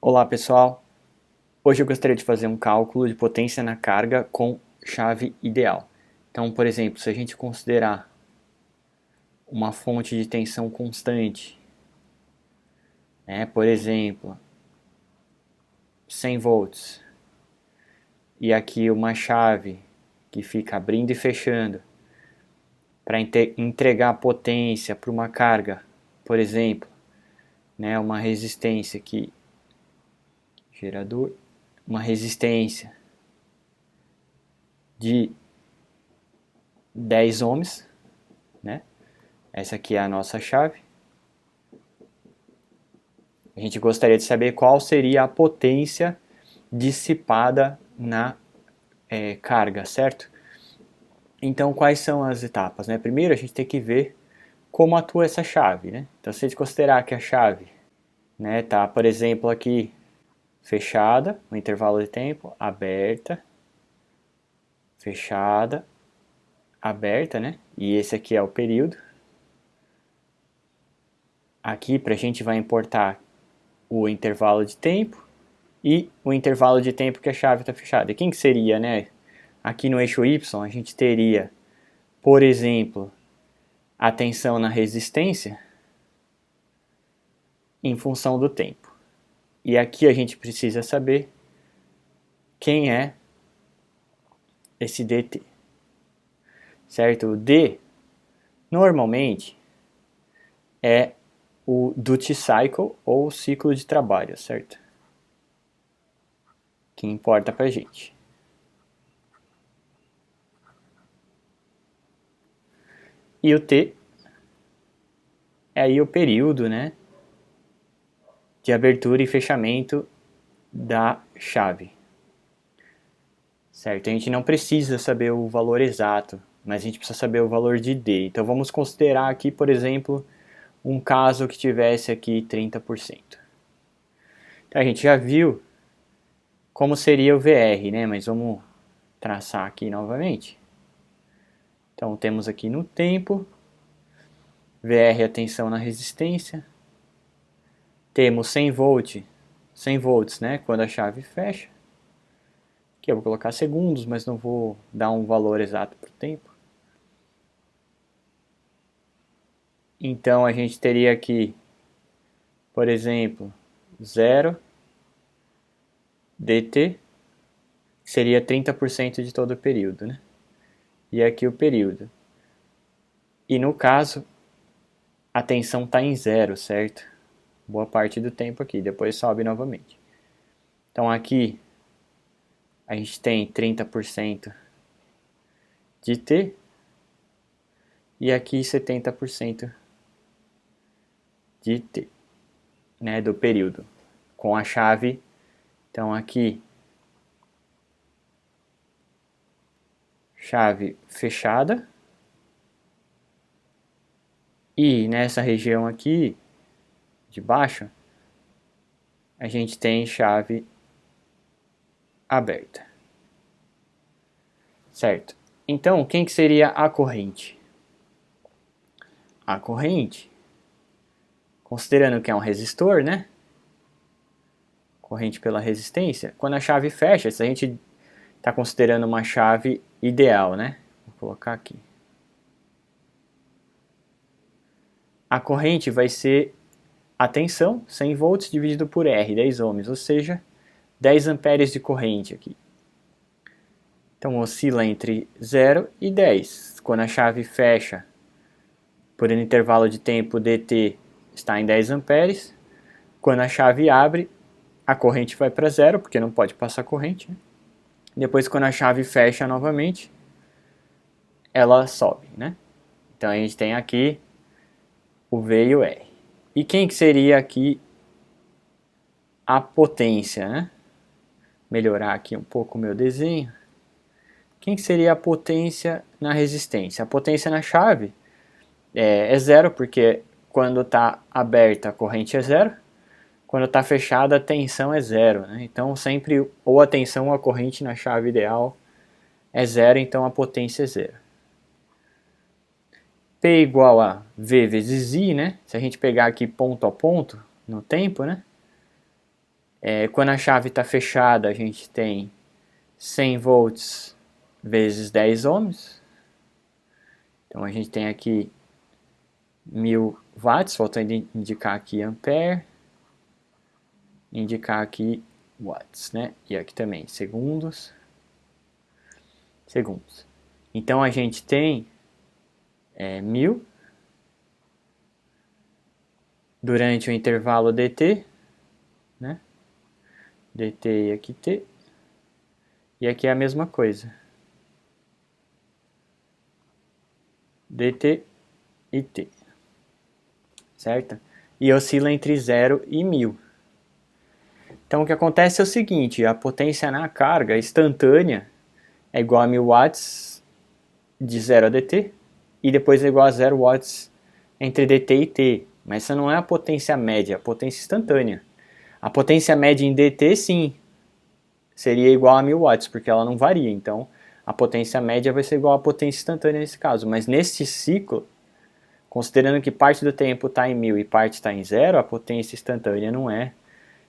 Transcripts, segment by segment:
Olá pessoal, hoje eu gostaria de fazer um cálculo de potência na carga com chave ideal. Então, por exemplo, se a gente considerar uma fonte de tensão constante, por exemplo, 100 volts, e aqui uma chave que fica abrindo e fechando para entregar potência para uma carga, por exemplo, uma resistência aqui, gerador, uma resistência de 10 ohms, né? Essa aqui é a nossa chave. A gente gostaria de saber qual seria a potência dissipada na carga, certo? Então, quais são as etapas? Primeiro, a gente tem que ver como atua essa chave. Então, se a gente considerar que a chave está, por exemplo, aqui fechada, no intervalo de tempo, aberta, fechada, aberta, e esse aqui é o período. Aqui, para a gente vai importar o intervalo de tempo e o intervalo de tempo que a chave está fechada. E quem que seria, Aqui no eixo Y a gente teria, por exemplo, a tensão na resistência em função do tempo. E aqui a gente precisa saber quem é esse dt. Certo? O d normalmente é o duty cycle ou ciclo de trabalho, certo? Que importa pra gente. E o t é aí o período, de abertura e fechamento da chave. Certo? A gente não precisa saber o valor exato, mas a gente precisa saber o valor de d. Então vamos considerar aqui, por exemplo, um caso que tivesse aqui 30%. Então a gente já viu como seria o VR, mas vamos traçar aqui novamente. Então temos aqui no tempo, VR a tensão na resistência, temos 100 volts, quando a chave fecha. Aqui eu vou colocar segundos, mas não vou dar um valor exato para o tempo. Então a gente teria aqui, por exemplo, 0 dt, que seria 30% de todo o período, E aqui o período. E no caso, a tensão está em 0, certo? Boa parte do tempo aqui, depois sobe novamente. Então aqui a gente tem 30% de T e aqui 70% de T, do período, com a chave. Então aqui, chave fechada, e nessa região aqui de baixo, a gente tem chave aberta. Certo? Então, quem que seria a corrente? A corrente, considerando que é um resistor, corrente pela resistência, quando a chave fecha, se a gente está considerando uma chave ideal, Vou colocar aqui. A corrente vai ser a tensão, 100 volts, dividido por R, 10 ohms, ou seja, 10 amperes de corrente aqui. Então oscila entre 0 e 10. Quando a chave fecha, por um intervalo de tempo dt está em 10 amperes. Quando a chave abre, a corrente vai para 0, porque não pode passar corrente. Depois, quando a chave fecha novamente, ela sobe. Então a gente tem aqui o V e o R. E quem que seria aqui a potência? Melhorar aqui um pouco o meu desenho. Quem que seria a potência na resistência? A potência na chave é 0, porque quando está aberta a corrente é 0. Quando está fechada a tensão é 0. Então sempre ou a tensão ou a corrente na chave ideal é 0, então a potência é 0. P igual a V vezes I, Se a gente pegar aqui ponto a ponto no tempo, Quando a chave está fechada, a gente tem 100 volts vezes 10 ohms. Então a gente tem aqui 1000 watts, faltando indicar aqui ampere, indicar aqui watts, né? E aqui também segundos. Então a gente tem 1000 durante o intervalo dt, né? dt e aqui t, e aqui é a mesma coisa, dt e t, certo? E oscila entre 0 e 1000. Então o que acontece é o seguinte, a potência na carga instantânea é igual a 1000 watts de 0 a dt, e depois é igual a 0 watts entre dt e t, mas essa não é a potência média, é a potência instantânea. A potência média em dt, sim, seria igual a 1000 watts, porque ela não varia, então a potência média vai ser igual à potência instantânea nesse caso, mas neste ciclo, considerando que parte do tempo está em 1000 e parte está em 0, a potência instantânea não é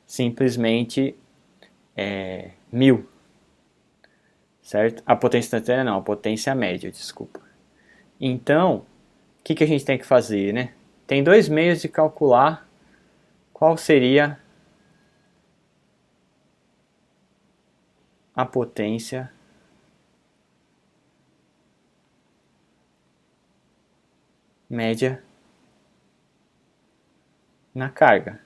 simplesmente 1000, certo? A potência instantânea não, a potência média, desculpa. Então, o que a gente tem que fazer, né? Tem dois meios de calcular qual seria a potência média na carga.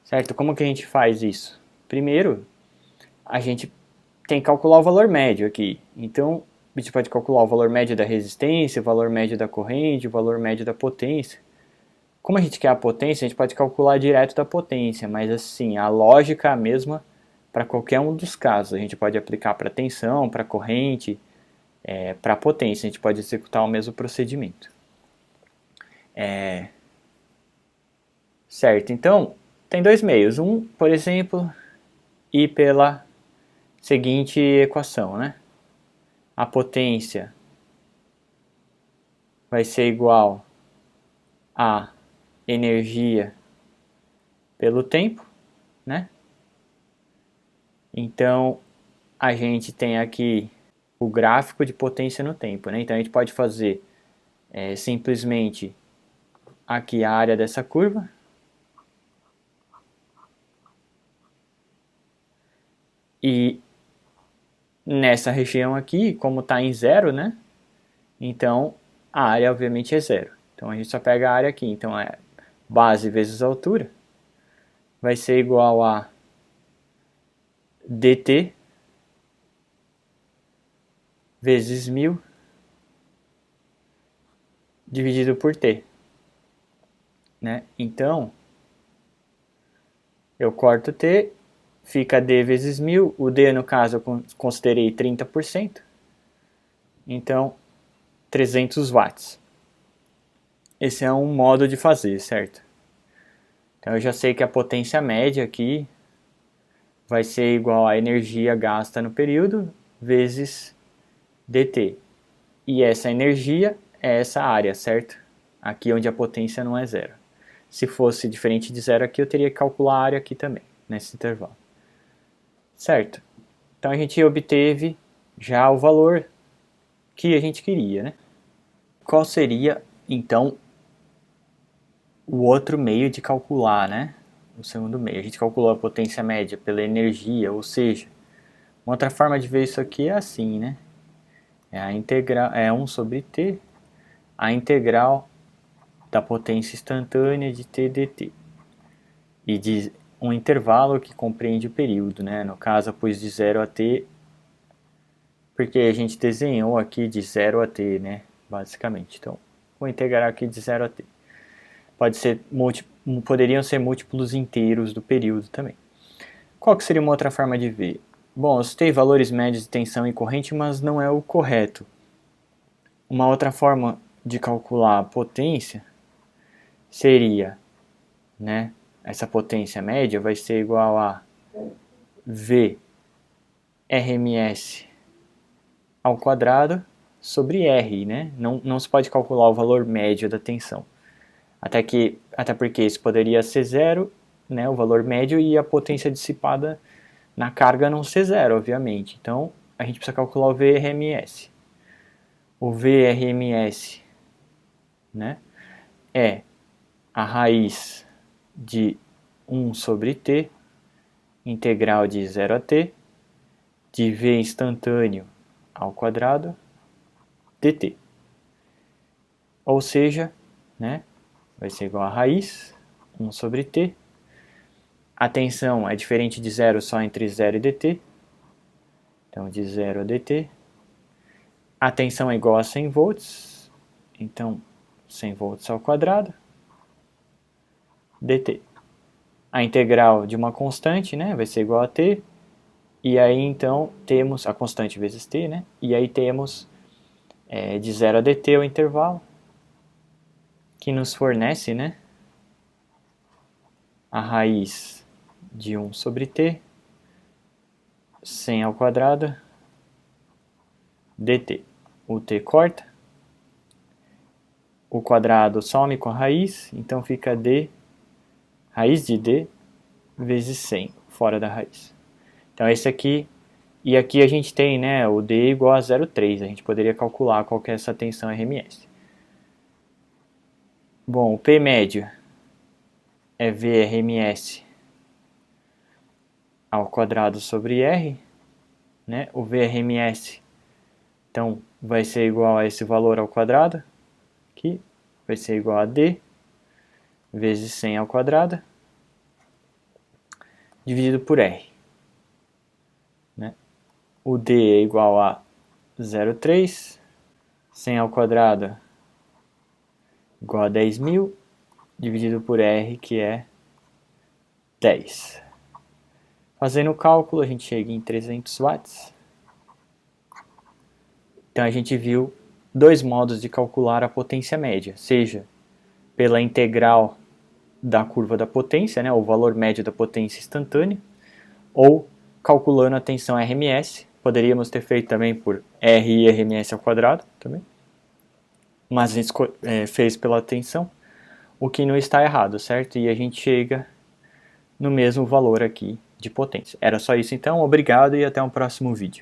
Certo? Como que a gente faz isso? Primeiro, a gente tem que calcular o valor médio aqui. Então, a gente pode calcular o valor médio da resistência, o valor médio da corrente, o valor médio da potência. Como a gente quer a potência, a gente pode calcular direto da potência, mas assim, a lógica é a mesma para qualquer um dos casos. A gente pode aplicar para tensão, para corrente, para potência. A gente pode executar o mesmo procedimento. Certo, então, tem dois meios. Um, por exemplo, ir pela seguinte equação, né? A potência vai ser igual a energia pelo tempo, né? Então, a gente tem aqui o gráfico de potência no tempo, né? Então, a gente pode fazer simplesmente aqui a área dessa curva. E nessa região aqui, como está em zero, né? Então, a área obviamente é zero. Então, a gente só pega a área aqui. Então, é base vezes altura vai ser igual a dt vezes 1000 dividido por t, né? Então, eu corto t, fica d vezes 1000, o d no caso eu considerei 30%, então 300 watts. Esse é um modo de fazer, certo? Então eu já sei que a potência média aqui vai ser igual à energia gasta no período vezes dt. E essa energia é essa área, certo? Aqui onde a potência não é zero. Se fosse diferente de zero aqui, eu teria que calcular a área aqui também, nesse intervalo. Certo? Então a gente obteve já o valor que a gente queria, né? Qual seria, então, o outro meio de calcular, né? O segundo meio. A gente calculou a potência média pela energia, ou seja, uma outra forma de ver isso aqui é assim, né? É 1 sobre t, a integral da potência instantânea de t dt. E de um intervalo que compreende o período, né? No caso, eu pus de 0 a t, porque a gente desenhou aqui de 0 a t, né? Basicamente. Então, vou integrar aqui de 0 a t. Poderiam ser múltiplos inteiros do período também. Qual que seria uma outra forma de ver? Bom, eu citei valores médios de tensão e corrente, mas não é o correto. Uma outra forma de calcular a potência seria, né, essa potência média vai ser igual a V RMS ao quadrado sobre R, né? Não se pode calcular o valor médio da tensão. Até porque isso poderia ser zero, né, o valor médio, e a potência dissipada na carga não ser zero, obviamente. Então, a gente precisa calcular o VRMS. O VRMS, né, é a raiz de 1 sobre t, integral de 0 a t, de V instantâneo ao quadrado, dt. Ou seja, né, vai ser igual a raiz, 1 sobre t. A tensão é diferente de zero só entre 0 e dt. Então, de 0 a dt. A tensão é igual a 100 volts. Então, 100 volts ao quadrado, dt. A integral de uma constante, né, vai ser igual a t. E aí, então, temos a constante vezes t, né? E aí temos de 0 a dt o intervalo, que nos fornece, né, a raiz de 1 sobre t, 100 ao quadrado, dt. O t corta, o quadrado some com a raiz, então fica d, raiz de d, vezes 100, fora da raiz. Então esse aqui, e aqui a gente tem, né, o d igual a 0,3, a gente poderia calcular qual que é essa tensão RMS. Bom, o P médio é VRMS ao quadrado sobre R, né? O VRMS, então, vai ser igual a esse valor ao quadrado, aqui, vai ser igual a D, vezes 100 ao quadrado, dividido por R. Né? O D é igual a 0,3, 100 ao quadrado igual a 10.000, dividido por R, que é 10. Fazendo o cálculo, a gente chega em 300 watts. Então a gente viu dois modos de calcular a potência média, seja pela integral da curva da potência, né, o valor médio da potência instantânea, ou calculando a tensão RMS. Poderíamos ter feito também por R e RMS ao quadrado, também. Mas a gente fez pela tensão, o que não está errado, certo? E a gente chega no mesmo valor aqui de potência. Era só isso então, obrigado e até um próximo vídeo.